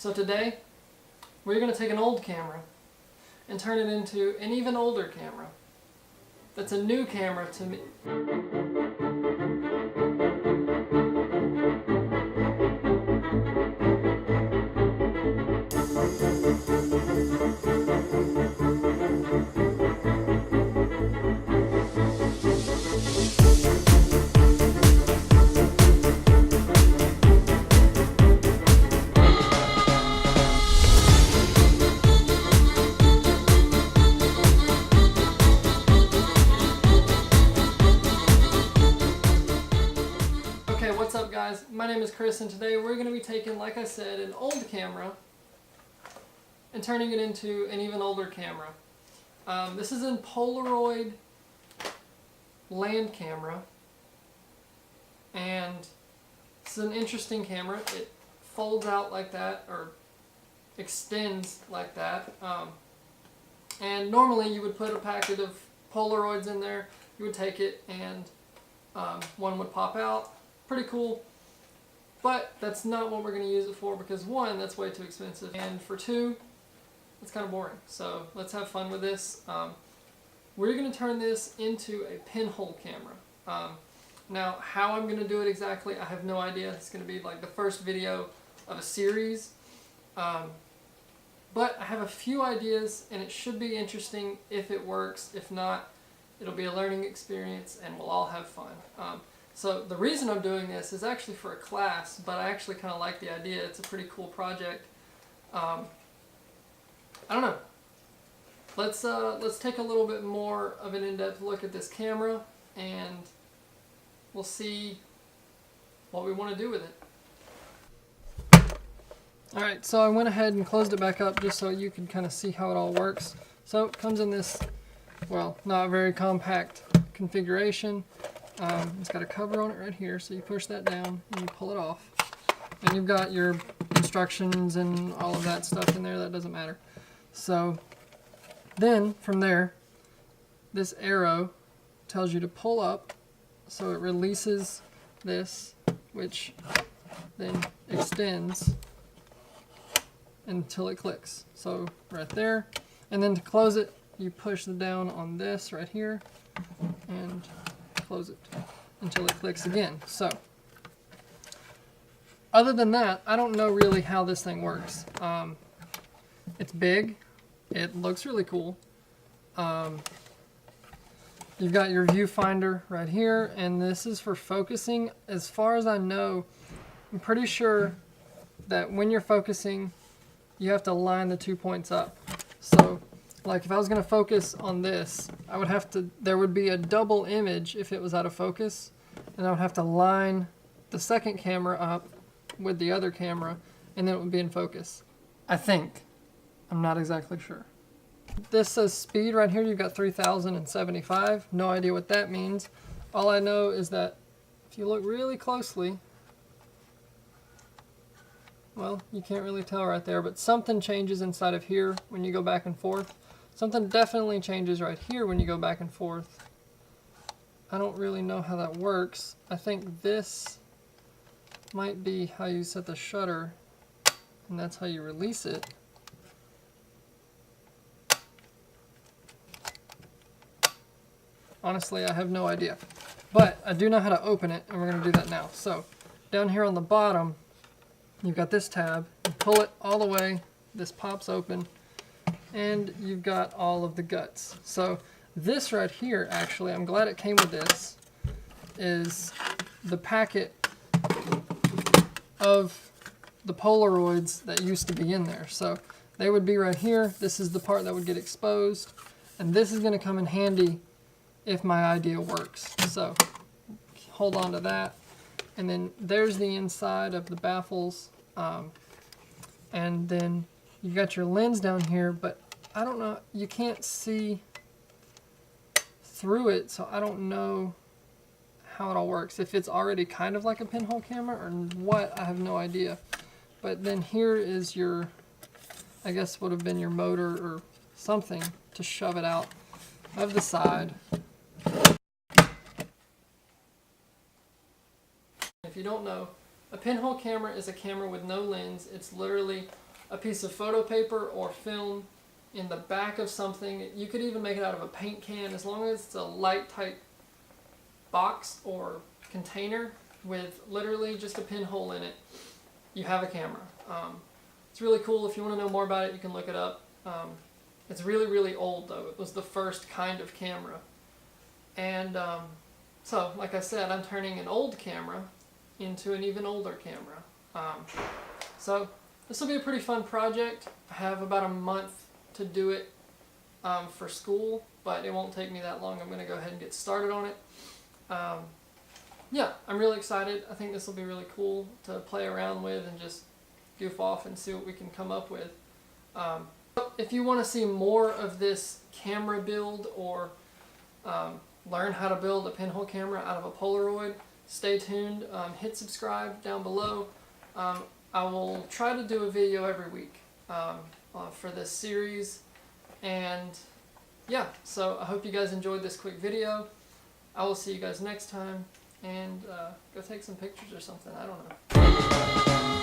So today, we're going to take an old camera and turn it into an even older camera. That's a new camera to me. Okay, what's up guys? My name is Chris and today we're going to be taking, like I said, an old camera and turning it into an even older camera. This is a Polaroid land camera, and this is an interesting camera. It folds out like that, or extends like that, and normally you would put a packet of Polaroids in there, you would take it and one would pop out. Pretty cool, but that's not what we're going to use it for, because one, that's way too expensive, and for two, it's kind of boring. So let's have fun with this. We're going to turn this into a pinhole camera. Now, how I'm going to do it exactly, I have no idea. It's going to be like the first video of a series, but I have a few ideas, and it should be interesting if it works. If not, it'll be a learning experience, and we'll all have fun. So the reason I'm doing this is actually for a class, but I actually kind of like the idea. It's a pretty cool project. I don't know. Let's take a little bit more of an in-depth look at this camera, and we'll see what we want to do with it. Alright, so I went ahead and closed it back up just so you can kind of see how it all works. So it comes in this, well, not very compact configuration. It's got a cover on it right here, so you push that down and you pull it off. And you've got your instructions and all of that stuff in there. That doesn't matter. So then from there, this arrow tells you to pull up, so it releases this, which then extends until it clicks. So right there. And then to close it, you push down on this right here and close it until it clicks again. So other than that, I don't know really how this thing works. It's big, it looks really cool. You've got your viewfinder right here, and this is for focusing. As far as I know, I'm pretty sure that when you're focusing, you have to line the 2 points up. So like if I was going to focus on this, I would have to, there would be a double image if it was out of focus, and I would have to line the second camera up with the other camera, and then it would be in focus. I think. I'm not exactly sure. This says speed right here, you've got 3075. No idea what that means. All I know is that if you look really closely, well, you can't really tell right there, but something changes inside of here when you go back and forth. Something definitely changes right here when you go back and forth. I don't really know how that works. I think this might be how you set the shutter, and that's how you release it. Honestly, I have no idea. But I do know how to open it, and we're going to do that now. So down here on the bottom, you've got this tab. You pull it all the way, this pops open, and you've got all of the guts. So this right here, actually, I'm glad it came with this, is the packet of the Polaroids that used to be in there. So they would be right here. This is the part that would get exposed, and this is going to come in handy if my idea works. So hold on to that. And then there's the inside of the baffles. And then you got your lens down here, but I don't know, you can't see through it, so I don't know how it all works. If it's already kind of like a pinhole camera or what, I have no idea. But then here is your, I guess would have been your motor or something to shove it out of the side. If you don't know, a pinhole camera is a camera with no lens. It's literally a piece of photo paper or film in the back of something. You could even make it out of a paint can, as long as it's a light type box or container with literally just a pinhole in it, you have a camera. It's really cool. If you want to know more about it, you can look it up. It's really, really old though. It was the first kind of camera. And so, like I said, I'm turning an old camera into an even older camera. So this will be a pretty fun project. I have about a month to do it for school, but it won't take me that long. I'm going to go ahead and get started on it. Yeah, I'm really excited. I think this will be really cool to play around with and just goof off and see what we can come up with. If you want to see more of this camera build, or learn how to build a pinhole camera out of a Polaroid, stay tuned. Hit subscribe down below. I will try to do a video every week for this series. And yeah, so I hope you guys enjoyed this quick video. I will see you guys next time, and go take some pictures or something. I don't know.